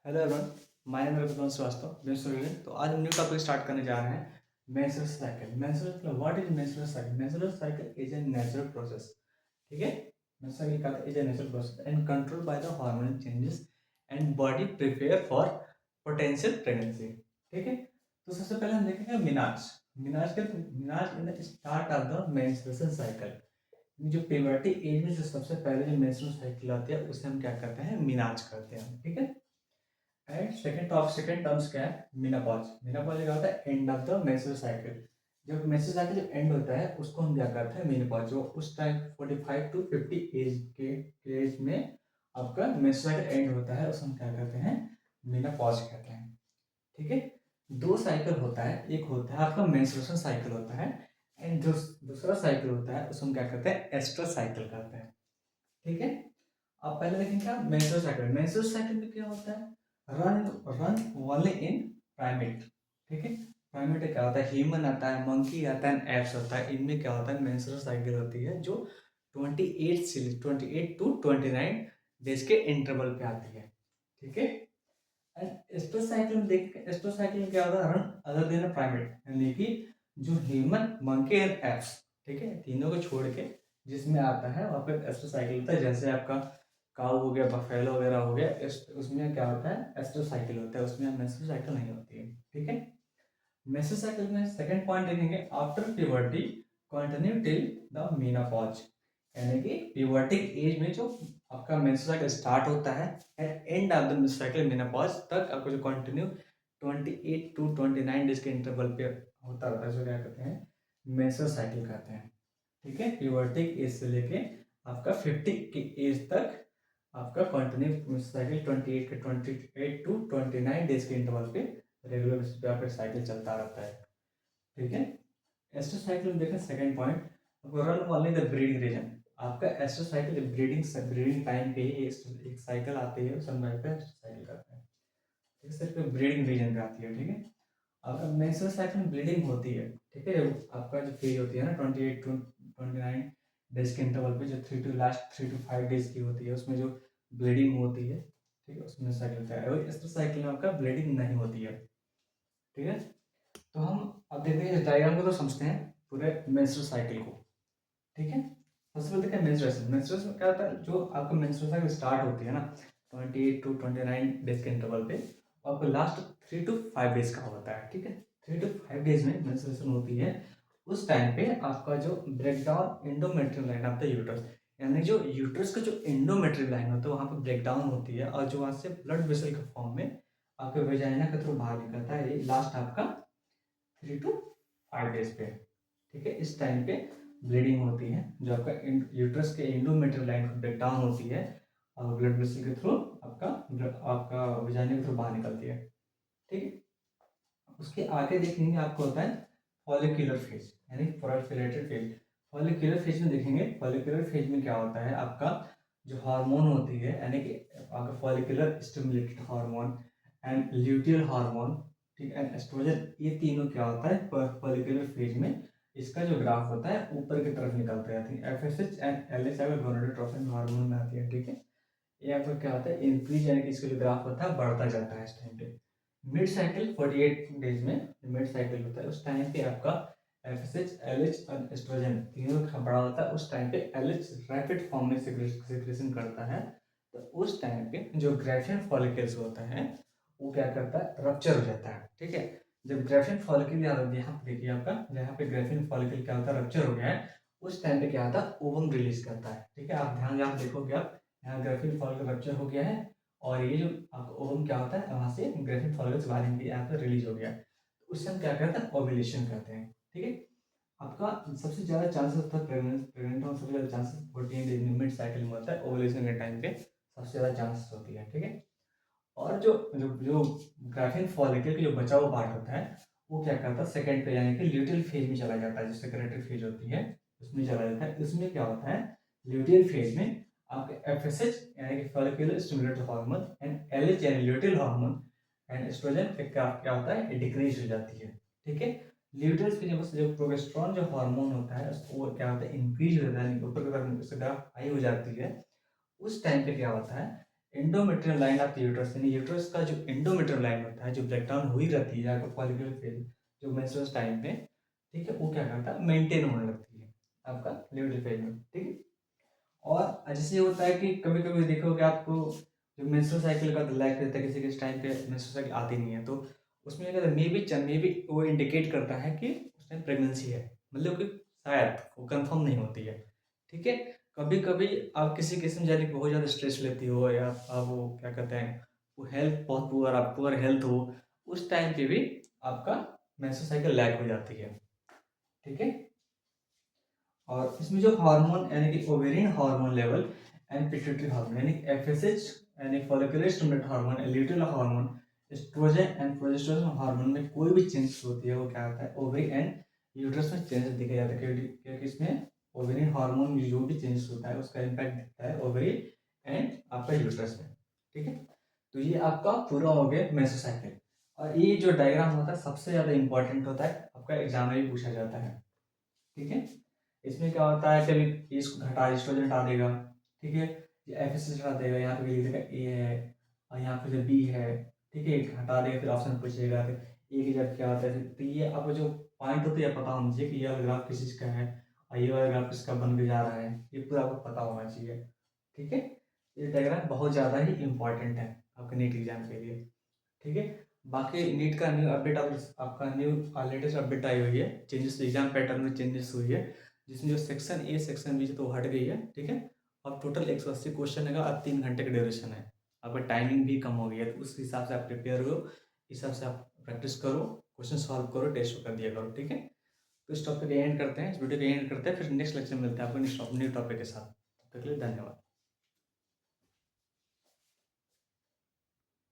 Hello everyone, my name है श्रीवास्तव। मैं सुनील। तो आज हम न्यू टॉपिक स्टार्ट करने जा रहे हैं, menstrual cycle. Menstrual what is menstrual cycle? Menstrual cycle is a natural process. ठीक है, मेंस्ट्रुअल साइकिल का is a natural process and control by the hormonal changes and body prepare for potential pregnancy. ठीक है, तो सबसे पहले हम देखेंगे menarche. Menarche in the start of the menstrual cycle. जो प्यूबर्टी एज में जो सबसे पहले जो मेंस्ट्रुअल साइकिल आती है उसे हम क्या करते हैं? मिनाज करते हैं। ठीक है, एंड सेकंड टर्म्स क्या है? मेनोपॉज। मेनोपॉज क्या होता है? End of the menstrual cycle. जब मेंस्ट्रुअल साइकिल जब एंड होता है उसको हम क्या करते हैं? मेनोपॉज। जो उस टाइम 45 टू 50 एज के एज में आपका मेंस्ट्रुअल साइकिल एंड होता है, उसको हम क्या कहते हैं? मेनोपॉज कहते हैं। ठीक है, दो साइकिल होता है, एक होता है आपका मेंस्ट्रुएशन साइकिल होता है एंड जो दूसरा साइकिल होता है उसको हम क्या करते हैं? एस्ट्रल साइकिल कहते हैं। ठीक है, अब पहले देखेंगे क्या मेंस्ट्रुअल साइकिल। मेंस्ट्रुअल साइकिल में क्या होता है? Run run only in primate. ठीक है, प्राइमेट में क्या होता है? ह्यूमन आता है, मंकी आता है, एप्स होता है। इनमें क्या होता है? मेंस्ट्रुअल साइकिल होती है जो 28 टू 29 डेज के इंटरवल पे आती है। ठीक है, एंड एस्ट्रल साइकिल में देख, एस्ट्रल साइकिल में क्या होता है? रन अदर देन प्राइमेट, यानी कि जो ह्यूमन मंकी एंड एप्स, ठीक है, तीनों को छोड़ के जिसमें आता है वहाँ पे एस्ट्रल साइकिल होता है। जैसे आपका काऊ हो गया, बफेलो वगैरह हो गया, उसमें क्या होता है? एस्ट्रल साइकिल होता है, उसमें मेंस्ट्रुअल साइकिल नहीं होती है। ठीक है, मेंस्ट्रुअल साइकिल में सेकंड पॉइंट देखेंगे, after puberty continue till the menopause. यानी कि प्यूबर्टी एज में जो आपका मेंस्ट्रुअल साइकिल स्टार्ट होता है and end of the menstrual cycle menopause तक आपको जो कंटिन्यू 28 टू 29 डेज के इंटरवल पे होता रहता है, जो क्या कहते हैं? मेंस्ट्रुअल साइकिल कहते हैं। ठीक है, प्यूबर्टी एज से लेके आपका 50 की एज तक आपका कंटिन्यू साइकिल 28 टू 29 डेज के इंटरवल पे रेगुलर बेसिस पे आपका साइकिल चलता रहता है। ठीक है, एस्ट्रो साइकिल में देखें second point, run only the breeding reason. आपका एस्ट्रो साइकिल ब्रीडिंग टाइम पे ही एक साइकिल आती है, उस समय पे साइकिल करते हैं। ठीक है, सिर्फ ब्रीडिंग रीजन पे आती है। ठीक है, आपका मेंस्ट्रुअल साइकिल में ब्लीडिंग होती है। ठीक है, आपका जो फेज होती है ना 28 टू 29 डेज के इंटरवल पे, जो 3 टू 5 डेज की होती है, उसमें जो ब्लीडिंग होती है, ठीक है, उसमें साइकिल होता है। और एस्ट्रो साइकिल में आपका ब्लीडिंग नहीं होती है। ठीक है, तो हम अब देखते हैं इस डायग्राम को, तो समझते हैं पूरे मेंस्ट्रुअल साइकिल को। ठीक है, सबसे पहले देखते हैं मेंस्ट्रुएशन। मेंस्ट्रुएशन में क्या होता है? जो आपका मेंस्ट्रुअल साइकिल स्टार्ट होती है ना 28 टू 29 डेज के इंटरवल पे, आपको लास्ट 3 टू 5 डेज का होता है। ठीक है, 3 टू 5 डेज में मेंस्ट्रुएशन होती है। उस टाइम पे आपका जो breakdown endometrial line of the uterus, यानी जो यूट्रस का जो एंडोमेट्रियल लाइन होता है वहाँ पे ब्रेकडाउन होती है, और जो वहाँ से ब्लड वेसल के फॉर्म में आपके वेजाइना के थ्रू बाहर निकलता है। ये लास्ट आपका 3 टू 5 डेज पे। ठीक है, इस टाइम पे ब्लीडिंग होती है, जो आपका यूट्रस के एंडोमेट्रियल लाइन ब्रेक डाउन होती है और ब्लड वेसल के थ्रू आपका आपका वजाइना के थ्रू बाहर निकलती है। ठीक है, उसके आगे देखेंगे आपको होता है फॉलिकुलर फेज, यानी प्रोलिफरेटिव फेज। फॉलिकुलर फेज में देखेंगे, फॉलिकुलर फेज में क्या होता है? आपका जो हार्मोन होती है, यानी कि आपका follicular stimulated hormone and luteal hormone, ठीक है, एंड एस्ट्रोजन, ये तीनों क्या होता है फॉलिकुलर फेज में? इसका जो ग्राफ होता है ऊपर की तरफ निकलते रहते हैं। एफएसएच एंड एलएच आपका गोनाडोट्रोपिन हार्मोन में आती है। ठीक है, ये आपका क्या होता है? इंक्रीज, यानी कि इसका जो ग्राफ होता है बढ़ता जाता है इस टाइम पे। मिड साइकिल 48 डेज में मिड साइकिल होता है, उस टाइम पे आपका एफएसएच एलएच और एस्ट्रोजन तीनों का बड़ा होता है। उस टाइम पे एलएच रैपिड फॉर्म में सिक्रेशन करता है, तो उस टाइम पे जो ग्रेफियन फॉलिकल्स होता है वो क्या करता है? रप्चर हो जाता है। ठीक है, जब ग्रेफियन फॉलिकल यहाँ पे देखिए आपका, जहाँ पे ग्रेफियन फॉलिकल क्या होता है? रप्चर हो गया है, उस टाइम पे क्या होता है? ओवम रिलीज करता है। ठीक है, आप ध्यान से आप देखोगे, आप यहाँ ग्रेफिन फॉलिकल रप्चर हो गया है और ये जो आपका ओवम क्या होता है? वहाँ से ग्रेफिन फॉलिकल्स बाहर यहाँ पर रिलीज हो गया है, तो उससे हम क्या करते हैं? ओव्यूलेशन करते हैं। ठीक है, आपका सबसे ज़्यादा चांसेस होता है प्रेग्नेंट होने, सबसे ज़्यादा चांसेस 14 डेज में मिड साइकिल में होता है। ओव्यूलेशन के टाइम पे सबसे ज़्यादा चांसेस होती है। ठीक है, और जो जो जो ग्राफिन फॉलिकल की जो बचा हुआ पार्ट होता है वो क्या करता है? सेकंड पे, यानी कि ल्यूटियल फेज में चला जाता है, जो सेक्रेटरी फेज होती है उसमें चला जाता है। इसमें क्या होता है? ल्यूटियल फेज में आपके एफएसएच यानी कि follicular stimulated hormone and LH यानी ल्यूटियल हार्मोन एंड एस्ट्रोजन क्या होता है? डिक्रीज हो जाती है। ठीक है, ल्यूटियल फेज में जो प्रोजेस्टेरॉन जो हार्मोन होता है वो क्या होता है? इंक्रीज हो जाता है, ऊपर की तरफ इसका ग्राफ हाई हो जाती है। उस टाइम पे क्या होता है? एंडोमेट्रियल लाइन ऑफ यूट्रस, यानी यूट्रस का जो एंडोमेट्रियल लाइन होता है, जो ब्रेक डाउन हुई रहती है आपका फॉलिकुलर फेज जो मेंस्ट्रुअल टाइम पे, ठीक है, वो क्या करता है, मेंटेन होने लगती है आपका ल्यूटिल फेज में, ठीक है। और जैसे ये होता है कि कभी कभी देखोगे आपको जो मेंस्ट्रुअल साइकिल का लैक रहता है, किसी किस टाइम पे मेंस्ट्रुअल साइकिल आती नहीं है, तो उसमें क्या मे बी वो इंडिकेट करता है कि उस टाइम प्रेगनेंसी है, मतलब कि शायद वो कंफर्म नहीं होती है, ठीक है। कभी कभी आप किसी किस्म यानी कि बहुत ज़्यादा स्ट्रेस लेती हो, या आप वो क्या कहते हैं, वो हेल्थ बहुत पुअर, आप पुअर हेल्थ हो, उस टाइम पे भी आपका मेंस्ट्रुअल साइकिल लैक हो जाती है, ठीक है। और इसमें जो हार्मोन यानी कि ovarian hormone level and pituitary hormone यानी एफएसएच यानी follicular stimulated hormone, luteal hormone, oestrogen and progesterone hormone में कोई भी चेंज होती है, वो क्या होता है, ओवरी एंड यूट्रस में चेंजेस दिखे जाते हैं, क्योंकि इसमें ओवेरियन हार्मोन जो भी चेंज होता है उसका इम्पैक्ट दिखता है ओवरी एंड आपका यूट्रस में, ठीक है। तो ये आपका पूरा हो गया मेसोसाइकिल। और ये जो डायग्राम होता है सबसे ज़्यादा इंपॉर्टेंट होता है, आपका एग्जाम में भी पूछा जाता है, ठीक है। इसमें क्या होता है, कभी इसको घटा एस्ट्रोजन हटा देगा, ठीक है, ये एफएसएस हटा देगा, यहाँ पे लिख देगा ए है, और यहाँ पे जो बी है, ठीक है, हटा देगा, फिर ऑप्शन पूछेगा, फिर ए की जब क्या होता है, तो ये आपको जो पॉइंट होता है ये पता होना चाहिए कि ये वाला ग्राफ किस चीज़ का है और ये वाला ग्राफ किसका बन के जा रहा है, ये पूरा आपको पता होना चाहिए, ठीक है। ये डायग्राम बहुत ज़्यादा ही इंपॉर्टेंट है आपके नीट एग्जाम के लिए, ठीक है। बाकी नीट का न्यू अपडेट आपका न्यू लेटेस्ट अपडेट आई हुई है, चेंजेस एग्जाम पैटर्न में चेंजेस हुई है, जिसमें जो सेक्शन ए सेक्शन बी तो हट गई है, ठीक है। और टोटल 180 क्वेश्चन है, अब 3 घंटे का ड्यूरेशन है, आपका टाइमिंग भी कम हो गई है, तो उस हिसाब से आप प्रिपेयर हो, इस हिसाब से आप प्रैक्टिस करो, क्वेश्चन सॉल्व करो, टेस्ट कर दिया करो, ठीक है। तो इस टॉपिक एंड करते हैं, इस वीडियो को एंड करते हैं, फिर नेक्स्ट लेक्चर में मिलते हैं आपको नेक्स्ट न्यू टॉपिक के साथ। तब तक के लिए धन्यवाद।